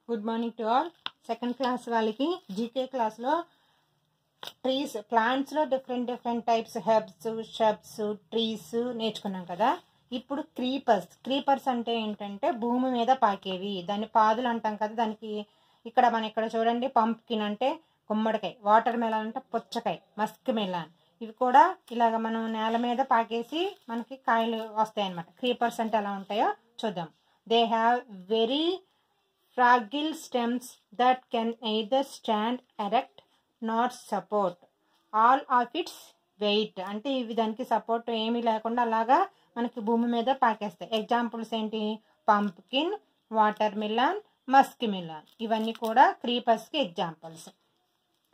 Good morning to all. Second class వాళ్ళకి GK క్లాస్లో trees ప్లాంట్స్లో different types herbs shrubs trees నేర్చుకున్నాం కదా. ఇప్పుడు క్రీపర్స్ అంటే ఏంటంటే భూమి మీద పాకేవి, దాన్ని పాదులు అంటాం కదా. దానికి ఇక్కడ చూడండి, పంప్కిన్ అంటే గుమ్మడికాయ, వాటర్ మెలాన్ అంటే పుచ్చకాయ, మస్క్ మెలాన్, ఇవి కూడా ఇలాగ మనం నేల మీద పాకేసి మనకి కాయలు వస్తాయి అన్నమాట. క్రీపర్స్ అంటే ఎలా ఉంటాయో చూద్దాం. They have very fragile stems that can either stand erect nor support all of its weight. అంటే ఇవి దానికి సపోర్ట్ ఏమీ లేకుండా అలాగా మనకి భూమి మీద పాకేస్తాయి. ఎగ్జాంపుల్స్ ఏంటి? Pumpkin, watermelon, muskmelon, ఇవన్నీ కూడా క్రీపర్స్కి ఎగ్జాంపుల్స్.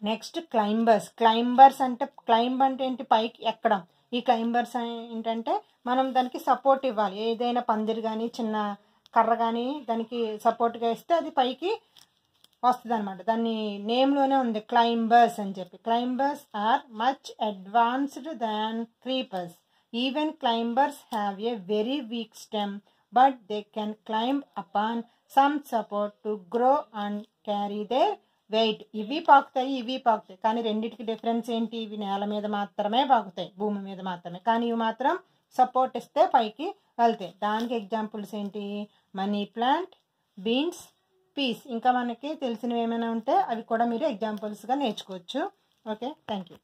నెక్స్ట్ క్లైంబర్స్ అంటే క్లైంబ్ అంటే ఏంటి? పైకి ఎక్కడం. ఈ క్లైంబర్స్ ఏంటంటే మనం దానికి సపోర్ట్ ఇవ్వాలి. ఏదైనా పందిరి కానీ చిన్న కర్ర కానీ దానికి సపోర్ట్గా ఇస్తే అది పైకి వస్తుంది అనమాట. దాన్ని నేమ్లోనే ఉంది క్లైంబర్స్ అని చెప్పి. Climbers are much advanced than creepers. Even climbers have a very weak stem but they can climb upon some support to grow and carry their weight. ఇవి పాకుతాయి కానీ రెండింటికి డిఫరెన్స్ ఏంటి? ఇవి నేల మీద మాత్రమే పాకుతాయి, భూమి మీద మాత్రమే. కానీ ఇవి మాత్రం సపోర్ట్ ఇస్తే పైకి వెళ్తాయి. దానికి ఎగ్జాంపుల్స్ ఏంటి? Money plant, beans, peas. ఇంకా మనకి తెలిసినవి ఏమైనా ఉంటే అవి కూడా మీరు ఎగ్జాంపుల్స్గా నేర్చుకోవచ్చు. Okay, thank you.